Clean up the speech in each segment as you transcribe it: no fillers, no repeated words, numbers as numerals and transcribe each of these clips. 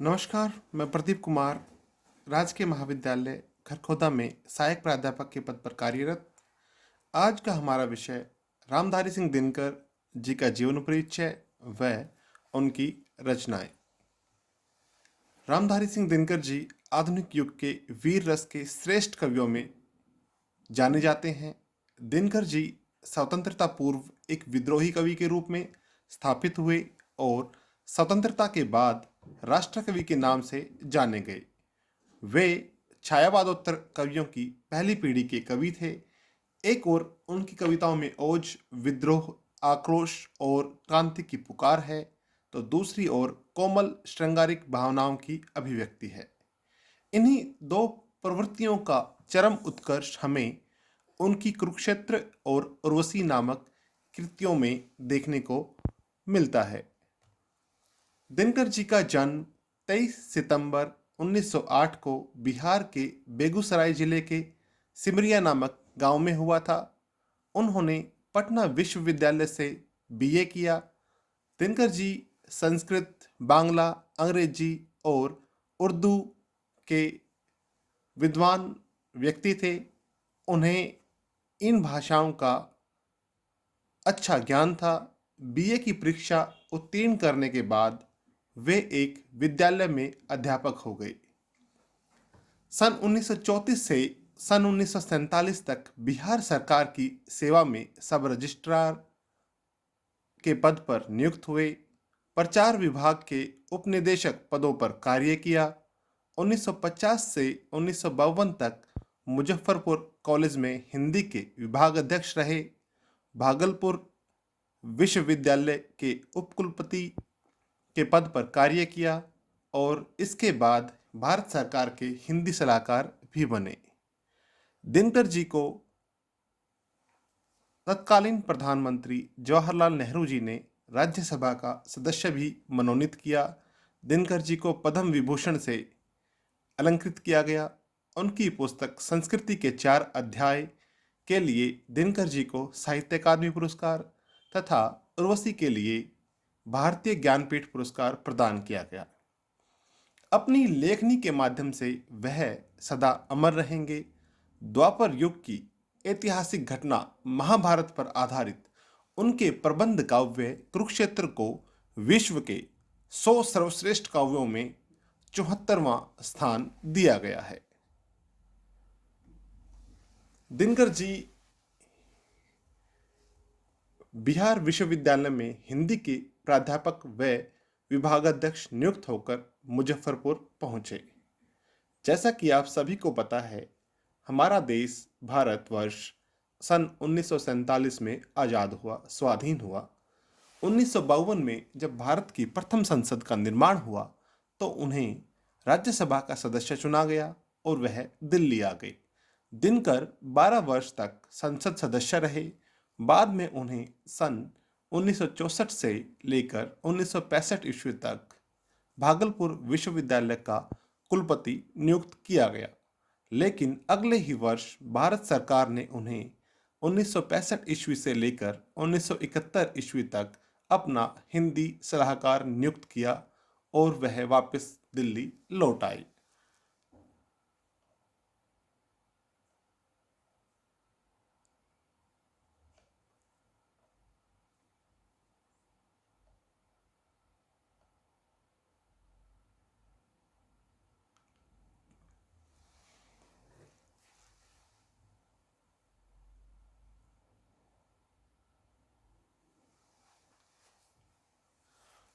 नमस्कार, मैं प्रदीप कुमार, राजकीय महाविद्यालय खरखोदा में सहायक प्राध्यापक के पद पर कार्यरत। आज का हमारा विषय रामधारी सिंह दिनकर जी का जीवन परिचय व उनकी रचनाएं। रामधारी सिंह दिनकर जी आधुनिक युग के वीर रस के श्रेष्ठ कवियों में जाने जाते हैं। दिनकर जी स्वतंत्रता पूर्व एक विद्रोही कवि के रूप में स्थापित हुए और स्वतंत्रता के बाद राष्ट्रकवि के नाम से जाने गए। वे छायावादोत्तर कवियों की पहली पीढ़ी के कवि थे। एक ओर उनकी कविताओं में ओज, विद्रोह, आक्रोश और क्रांति की पुकार है, तो दूसरी ओर कोमल श्रृंगारिक भावनाओं की अभिव्यक्ति है। इन्हीं दो प्रवृत्तियों का चरम उत्कर्ष हमें उनकी कुरुक्षेत्र और उर्वशी नामक कृतियों में देखने को मिलता है। दिनकर जी का जन्म 23 सितंबर 1908 को बिहार के बेगूसराय जिले के सिमरिया नामक गांव में हुआ था। उन्होंने पटना विश्वविद्यालय से बीए किया। दिनकर जी संस्कृत, बांग्ला, अंग्रेजी और उर्दू के विद्वान व्यक्ति थे। उन्हें इन भाषाओं का अच्छा ज्ञान था। बीए की परीक्षा उत्तीर्ण करने के बाद वे एक विद्यालय में अध्यापक हो गए। सन 1934 से सन 1947 तक बिहार सरकार की सेवा में सब रजिस्ट्रार के पद पर नियुक्त हुए। प्रचार विभाग के उपनिदेशक पदों पर कार्य किया। 1950 से 1952 तक मुजफ्फरपुर कॉलेज में हिंदी के विभाग अध्यक्ष रहे। भागलपुर विश्वविद्यालय के उपकुलपति के पद पर कार्य किया और इसके बाद भारत सरकार के हिंदी सलाहकार भी बने। दिनकर जी को तत्कालीन प्रधानमंत्री जवाहरलाल नेहरू जी ने राज्यसभा का सदस्य भी मनोनीत किया। दिनकर जी को पद्म विभूषण से अलंकृत किया गया। उनकी पुस्तक संस्कृति के 4 अध्याय के लिए दिनकर जी को साहित्य अकादमी पुरस्कार तथा उर्वशी के लिए भारतीय ज्ञानपीठ पुरस्कार प्रदान किया गया। अपनी लेखनी के माध्यम से वह सदा अमर रहेंगे। द्वापर युग की ऐतिहासिक घटना महाभारत पर आधारित उनके प्रबंध काव्य कुरुक्षेत्र को विश्व के 100 सर्वश्रेष्ठ काव्यों में 74वां स्थान दिया गया है। दिनकर जी बिहार विश्वविद्यालय में हिंदी के प्राध्यापक व विभागाध्यक्ष नियुक्त होकर मुजफ्फरपुर पहुंचे। जैसा कि आप सभी को पता है, हमारा देश भारतवर्ष सन 1947 में आज़ाद हुआ, स्वाधीन हुआ। 1952 में जब भारत की प्रथम संसद का निर्माण हुआ तो उन्हें राज्यसभा का सदस्य चुना गया और वह दिल्ली आ गए। दिनकर 12 वर्ष तक संसद सदस्य रहे। बाद में उन्हें सन 1964 से लेकर 1965 ईस्वी तक भागलपुर विश्वविद्यालय का कुलपति नियुक्त किया गया। लेकिन अगले ही वर्ष भारत सरकार ने उन्हें 1965 ईस्वी से लेकर 1971 ईस्वी तक अपना हिंदी सलाहकार नियुक्त किया और वह वापस दिल्ली लौट आए।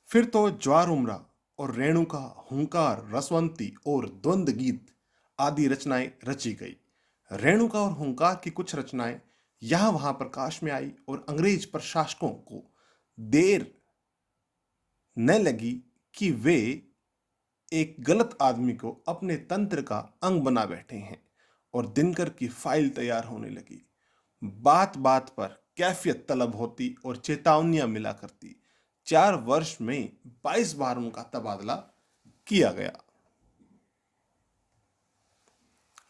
फिर तो ज्वार उमड़ा और रेणुका, हुंकार, रसवंती और द्वंद्व गीत आदि रचनाएं रची गई। रेणुका और हुंकार की कुछ रचनाएं यहाँ वहाँ प्रकाश में आई और अंग्रेज प्रशासकों को देर न लगी कि वे एक गलत आदमी को अपने तंत्र का अंग बना बैठे हैं और दिनकर की फाइल तैयार होने लगी। बात बात पर कैफियत तलब होती और चेतावनियां मिला करती। 4 वर्ष में 22 बार उनका तबादला किया गया।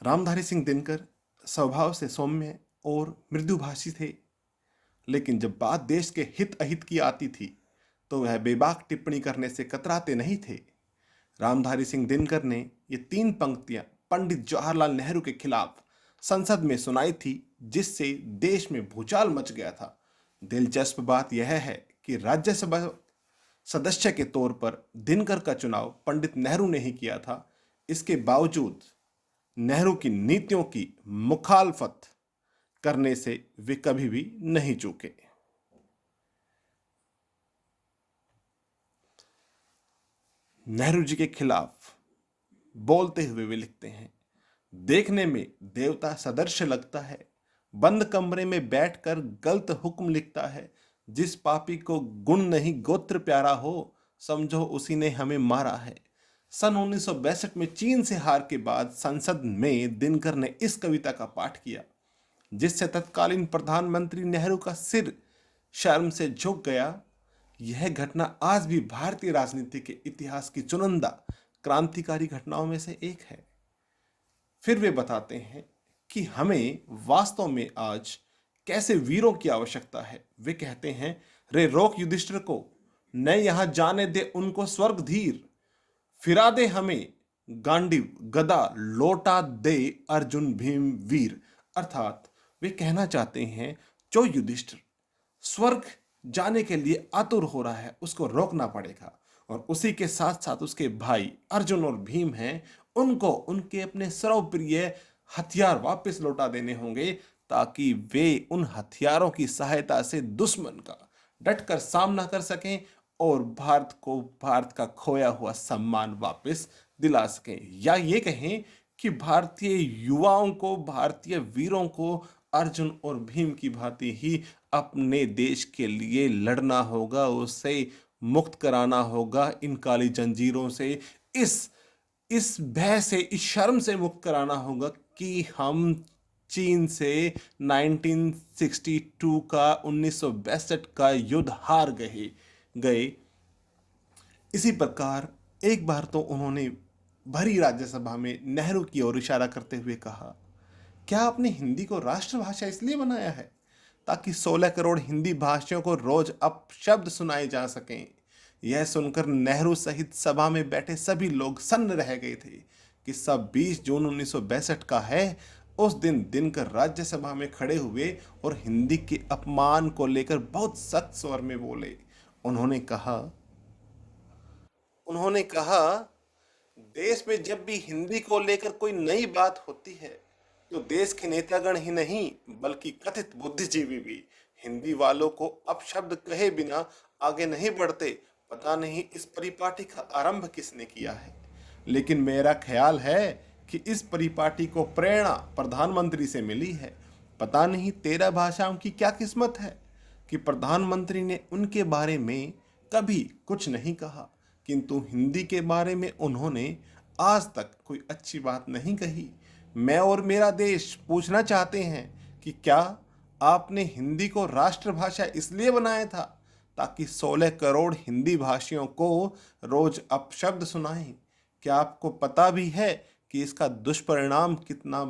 रामधारी सिंह दिनकर स्वभाव से सौम्य और मृदुभाषी थे, लेकिन जब बात देश के हित अहित की आती थी तो वह बेबाक टिप्पणी करने से कतराते नहीं थे। रामधारी सिंह दिनकर ने ये 3 पंक्तियां पंडित जवाहरलाल नेहरू के खिलाफ संसद में सुनाई थी, जिससे देश में भूचाल मच गया था। दिलचस्प बात यह है कि राज्यसभा सदस्य के तौर पर दिनकर का चुनाव पंडित नेहरू ने ही किया था। इसके बावजूद नेहरू की नीतियों की मुखालफत करने से वे कभी भी नहीं चूके। नेहरू जी के खिलाफ बोलते हुए वे लिखते हैं, देखने में देवता सदृश लगता है, बंद कमरे में बैठकर गलत हुक्म लिखता है। जिस पापी को गुण नहीं गोत्र प्यारा हो, समझो उसी ने हमें मारा है। सन 1962 में चीन से हार के बाद संसद में दिनकर ने इस कविता का पाठ किया, जिससे तत्कालीन प्रधानमंत्री नेहरू का सिर शर्म से झुक गया। यह घटना आज भी भारतीय राजनीति के इतिहास की चुनिंदा क्रांतिकारी घटनाओं में से एक है। फिर वे बताते हैं कि हमें वास्तव में आज कैसे वीरों की आवश्यकता है। वे कहते हैं, रे रोक युधिष्ठिर को, न यहां जाने दे उनको स्वर्ग धीर, फिरा दे हमें गांडीव गदा, लौटा दे अर्जुन भीम वीर। अर्थात वे कहना चाहते हैं, जो युधिष्ठिर स्वर्ग जाने के लिए आतुर हो रहा है, उसको रोकना पड़ेगा, और उसी के साथ साथ उसके भाई अर्जुन और भीम हैं, उनको उनके अपने सर्वप्रिय हथियार वापस लौटा देने होंगे, ताकि वे उन हथियारों की सहायता से दुश्मन का डटकर सामना कर सकें और भारत को भारत का खोया हुआ सम्मान वापस दिला सकें। या ये कहें कि भारतीय युवाओं को, भारतीय वीरों को अर्जुन और भीम की भांति ही अपने देश के लिए लड़ना होगा, उसे मुक्त कराना होगा इन काली जंजीरों से, इस भय से, इस शर्म से मुक्त कराना होगा कि हम चीन से 1962 का 1962 का युद्ध हार गए। इसी प्रकार एक बार तो उन्होंने भरी राज्यसभा में नेहरू की ओर इशारा करते हुए कहा, क्या आपने हिंदी को राष्ट्रभाषा इसलिए बनाया है ताकि 16 करोड़ हिंदी भाषियों को रोज अपशब्द सुनाए जा सकें। यह सुनकर नेहरू सहित सभा में बैठे सभी लोग सन्न रह गए थे। किस्सा 20 जून 1962 का है। उस दिन दिनकर राज्यसभा में खड़े हुए और हिंदी के अपमान को लेकर बहुत सख्त स्वर में बोले। उन्होंने कहा, देश में जब भी हिंदी को लेकर कोई नई बात होती है तो देश के नेतागण ही नहीं बल्कि कथित बुद्धिजीवी भी हिंदी वालों को अपशब्द कहे बिना आगे नहीं बढ़ते। पता नहीं इस परिपाटी का आरंभ किसने किया है, लेकिन मेरा ख्याल है कि इस परिपाटी को प्रेरणा प्रधानमंत्री से मिली है। पता नहीं 13 भाषाओं की क्या किस्मत है कि प्रधानमंत्री ने उनके बारे में कभी कुछ नहीं कहा, किंतु हिंदी के बारे में उन्होंने आज तक कोई अच्छी बात नहीं कही। मैं और मेरा देश पूछना चाहते हैं कि क्या आपने हिंदी को राष्ट्रभाषा इसलिए बनाया था ताकि 16 करोड़ हिंदी भाषियों को रोज अपशब्द सुनाएं? क्या आपको पता भी है कि इसका दुष्परिणाम कितना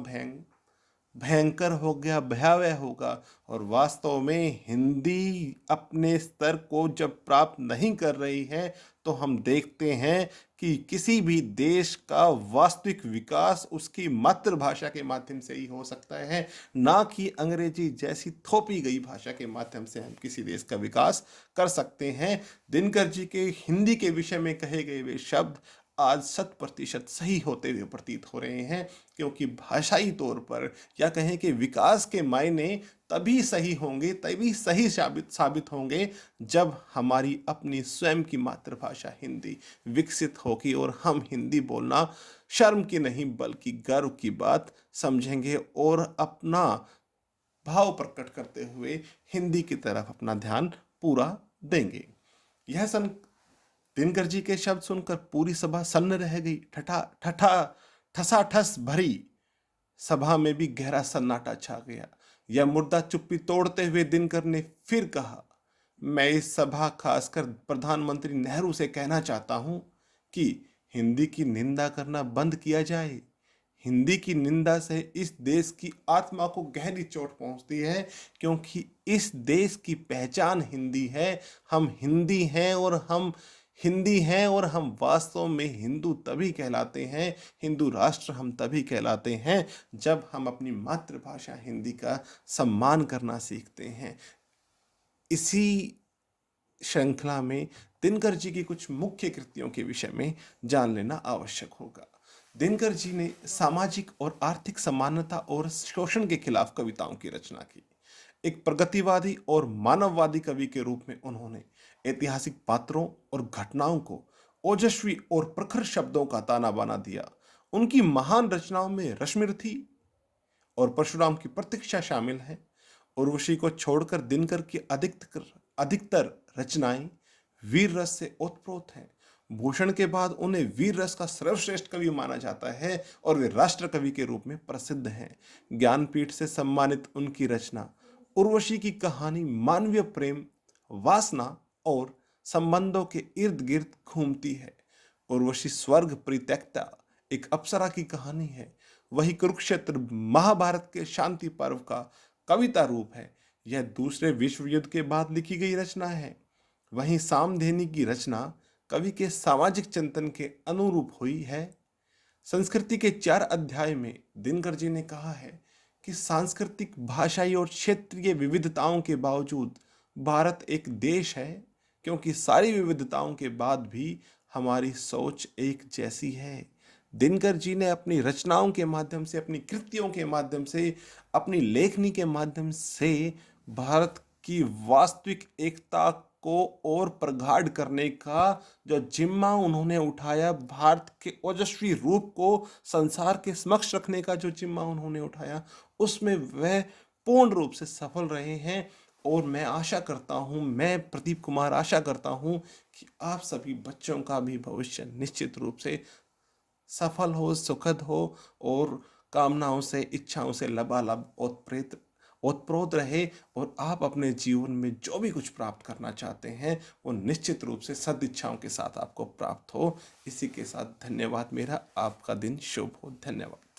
भयंकर हो गया, भयावह होगा? और वास्तव में हिंदी अपने स्तर को जब प्राप्त नहीं कर रही है तो हम देखते हैं कि किसी भी देश का वास्तविक विकास उसकी मातृभाषा के माध्यम से ही हो सकता है, ना कि अंग्रेजी जैसी थोपी गई भाषा के माध्यम से हम किसी देश का विकास कर सकते हैं। दिनकर जी के हिंदी के विषय में कहे गए वे शब्द आज 100% सही होते हुए प्रतीत हो रहे हैं, क्योंकि भाषाई तौर पर या कहें कि विकास के मायने तभी सही होंगे, तभी सही साबित होंगे जब हमारी अपनी स्वयं की मातृभाषा हिंदी विकसित होगी और हम हिंदी बोलना शर्म की नहीं बल्कि गर्व की बात समझेंगे और अपना भाव प्रकट करते हुए हिंदी की तरफ अपना ध्यान पूरा देंगे। यह सन दिनकर जी के शब्द सुनकर पूरी सभा सन्न रह गई। ठसाठस भरी सभा में भी गहरा सन्नाटा छा गया। यह मुर्दा चुप्पी तोड़ते हुए दिनकर ने फिर कहा, मैं इस सभा खासकर प्रधानमंत्री नेहरू से कहना चाहता हूं कि हिंदी की निंदा करना बंद किया जाए। हिंदी की निंदा से इस देश की आत्मा को गहरी चोट पहुंचती है, क्योंकि इस देश की पहचान हिंदी है। हम हिंदी हैं और हम हिंदी हैं और हम वास्तव में हिंदू तभी कहलाते हैं, हिंदू राष्ट्र हम तभी कहलाते हैं जब हम अपनी मातृभाषा हिंदी का सम्मान करना सीखते हैं। इसी श्रृंखला में दिनकर जी की कुछ मुख्य कृतियों के विषय में जान लेना आवश्यक होगा। दिनकर जी ने सामाजिक और आर्थिक समानता और शोषण के खिलाफ कविताओं की रचना की। एक प्रगतिवादी और मानववादी कवि के रूप में उन्होंने ऐतिहासिक पात्रों और घटनाओं को ओजस्वी और प्रखर शब्दों का ताना बाना दिया। उनकी महान रचनाओं में रश्मिरथी और परशुराम की प्रतीक्षा शामिल है। उर्वशी को छोड़कर दिनकर की अधिकतर अधिकतर रचनाएं वीर रस से ओतप्रोत हैं। भूषण के बाद उन्हें वीर रस का सर्वश्रेष्ठ कवि माना जाता है और वे राष्ट्र कवि के रूप में प्रसिद्ध हैं। ज्ञानपीठ से सम्मानित उनकी रचना उर्वशी की कहानी मानवीय प्रेम, वासना और संबंधों के इर्द गिर्द घूमती है। उर्वशी स्वर्ग परित्यक्ता एक अप्सरा की कहानी है। वही कुरुक्षेत्र महाभारत के शांति पर्व का कविता रूप है। यह दूसरे विश्व युद्ध के बाद लिखी गई रचना है। वहीं सामधेनी की रचना कवि के सामाजिक चिंतन के अनुरूप हुई है। संस्कृति के 4 अध्याय में दिनकर जी ने कहा है कि सांस्कृतिक, भाषाई और क्षेत्रीय विविधताओं के बावजूद भारत एक देश है, क्योंकि सारी विविधताओं के बाद भी हमारी सोच एक जैसी है। दिनकर जी ने अपनी रचनाओं के माध्यम से, अपनी कृतियों के माध्यम से, अपनी लेखनी के माध्यम से भारत की वास्तविक एकता को और प्रगाढ़ करने का जो जिम्मा उन्होंने उठाया, भारत के ओजस्वी रूप को संसार के समक्ष रखने का जो जिम्मा उन्होंने उठाया, उसमें वह पूर्ण रूप से सफल रहे हैं। और मैं आशा करता हूं, मैं प्रदीप कुमार आशा करता हूं कि आप सभी बच्चों का भी भविष्य निश्चित रूप से सफल हो, सुखद हो और कामनाओं से, इच्छाओं से लबालब ओतप्रोत रहे और आप अपने जीवन में जो भी कुछ प्राप्त करना चाहते हैं वो निश्चित रूप से सदिच्छाओं के साथ आपको प्राप्त हो। इसी के साथ धन्यवाद मेरा। आपका दिन शुभ हो। धन्यवाद।